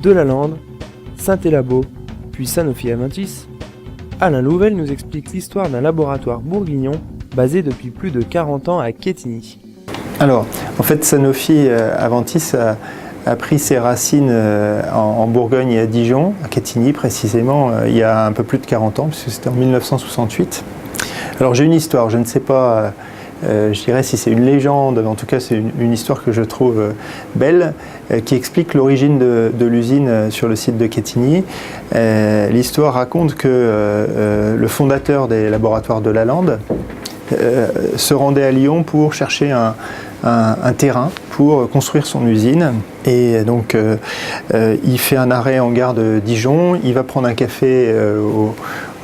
Delalande, Saint-Élabo, puis Sanofi-Aventis, Alain Louvel nous explique l'histoire d'un laboratoire bourguignon basé depuis plus de 40 ans à Quetigny. Alors, en fait, Sanofi-Aventis a pris ses racines en Bourgogne et à Dijon, à Quetigny précisément, il y a un peu plus de 40 ans, puisque c'était en 1968. Alors j'ai une histoire, je ne sais pas, je dirais si c'est une légende, mais en tout cas c'est une histoire que je trouve belle, qui explique l'origine de l'usine sur le site de Quetigny. L'histoire raconte que le fondateur des laboratoires Delalande se rendait à Lyon pour chercher un terrain pour construire son usine. Et donc il fait un arrêt en gare de Dijon, il va prendre un café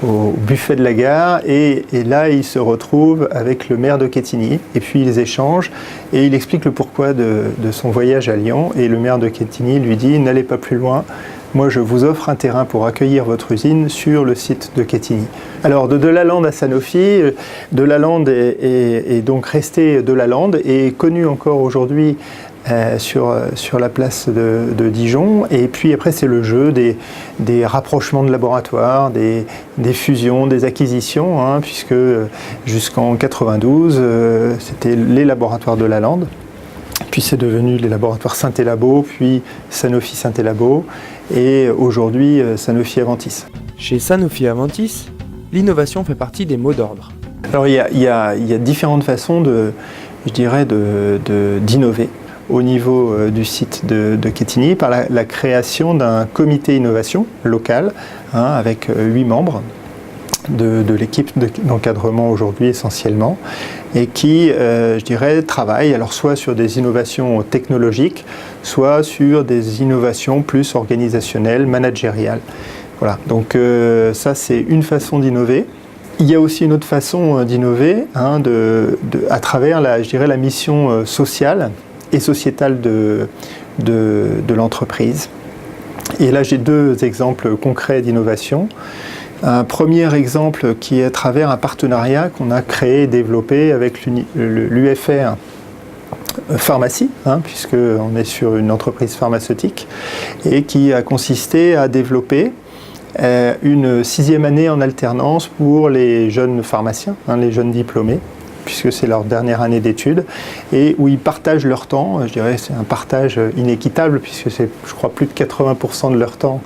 au buffet de la gare et là il se retrouve avec le maire de Quetigny et puis ils échangent et il explique le pourquoi de son voyage à Lyon et le maire de Quetigny lui dit « N'allez pas plus loin, moi je vous offre un terrain pour accueillir votre usine sur le site de Quetigny ». Alors de Delalande à Sanofi, Delalande est donc resté Delalande et connu encore aujourd'hui sur la place de Dijon. Et puis après c'est le jeu des rapprochements de laboratoires, des fusions, des acquisitions, hein, puisque jusqu'en 92 c'était les laboratoires Delalande, puis c'est devenu les laboratoires Saint-Élabo, puis Sanofi Saint-Élabo et aujourd'hui Sanofi-Aventis. Chez Sanofi-Aventis, l'innovation fait partie des mots d'ordre. Alors il y a différentes façons d'innover au niveau du site de Quetigny par la création d'un comité innovation local, hein, avec 8 membres de l'équipe d'encadrement aujourd'hui essentiellement, et qui, travaillent alors soit sur des innovations technologiques, soit sur des innovations plus organisationnelles, managériales. Voilà, donc ça c'est une façon d'innover. Il y a aussi une autre façon d'innover, hein, à travers la mission sociale et sociétale de l'entreprise. Et là j'ai 2 exemples concrets d'innovation. Un premier exemple qui est à travers un partenariat qu'on a créé et développé avec l'UFR Pharmacie, hein, puisqu'on est sur une entreprise pharmaceutique, et qui a consisté à développer une 6e année en alternance pour les jeunes pharmaciens, hein, les jeunes diplômés, puisque c'est leur dernière année d'études, et où ils partagent leur temps. Je dirais c'est un partage inéquitable, puisque c'est, je crois, plus de 80% de leur temps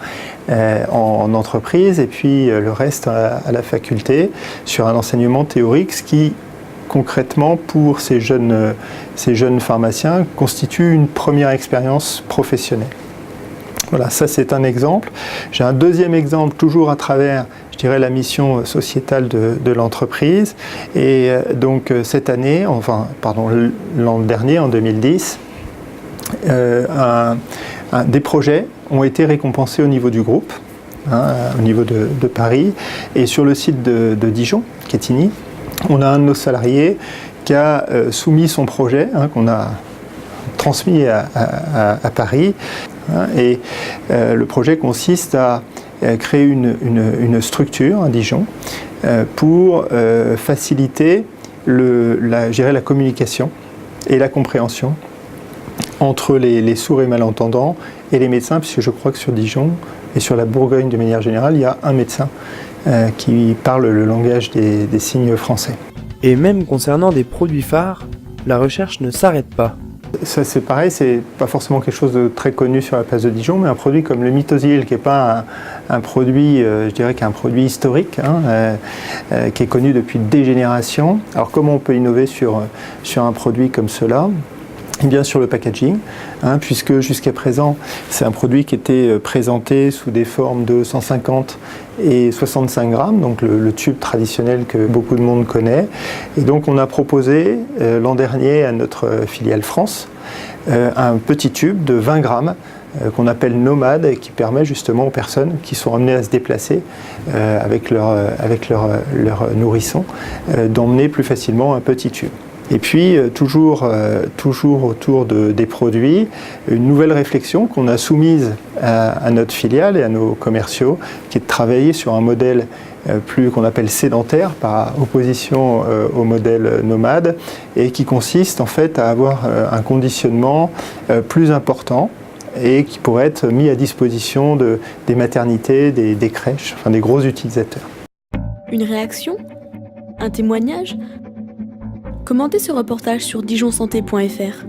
en entreprise, et puis le reste à la faculté, sur un enseignement théorique, ce qui, concrètement, pour ces jeunes pharmaciens, constitue une première expérience professionnelle. Voilà, ça c'est un exemple. J'ai un deuxième exemple, toujours à travers, la mission sociétale de l'entreprise. Et donc cette année, l'an dernier, en 2010, des projets ont été récompensés au niveau du groupe, hein, au niveau de Paris. Et sur le site de Dijon, Quetigny, on a un de nos salariés qui a soumis son projet, hein, qu'on a transmis à Paris. Et le projet consiste à créer une structure à Dijon pour faciliter la communication et la compréhension entre les sourds et malentendants et les médecins, puisque je crois que sur Dijon et sur la Bourgogne de manière générale, il y a un médecin qui parle le langage des signes français. Et même concernant des produits phares, la recherche ne s'arrête pas. Ça c'est pareil, c'est pas forcément quelque chose de très connu sur la place de Dijon, mais un produit comme le Mitosil, qui n'est pas un produit, qui est un produit historique, hein, qui est connu depuis des générations. Alors comment on peut innover sur un produit comme cela ? Bien sur le packaging, hein, puisque jusqu'à présent c'est un produit qui était présenté sous des formes de 150 et 65 grammes, donc le tube traditionnel que beaucoup de monde connaît. Et donc on a proposé l'an dernier à notre filiale France un petit tube de 20 grammes qu'on appelle Nomade et qui permet justement aux personnes qui sont amenées à se déplacer avec leur nourrisson d'emmener plus facilement un petit tube. Et puis, toujours autour des produits, une nouvelle réflexion qu'on a soumise à notre filiale et à nos commerciaux, qui est de travailler sur un modèle qu'on appelle sédentaire, par opposition au modèle nomade, et qui consiste en fait à avoir un conditionnement plus important, et qui pourrait être mis à disposition des maternités, des crèches, enfin des gros utilisateurs. Une réaction? Un témoignage? Commentez ce reportage sur dijonsanté.fr.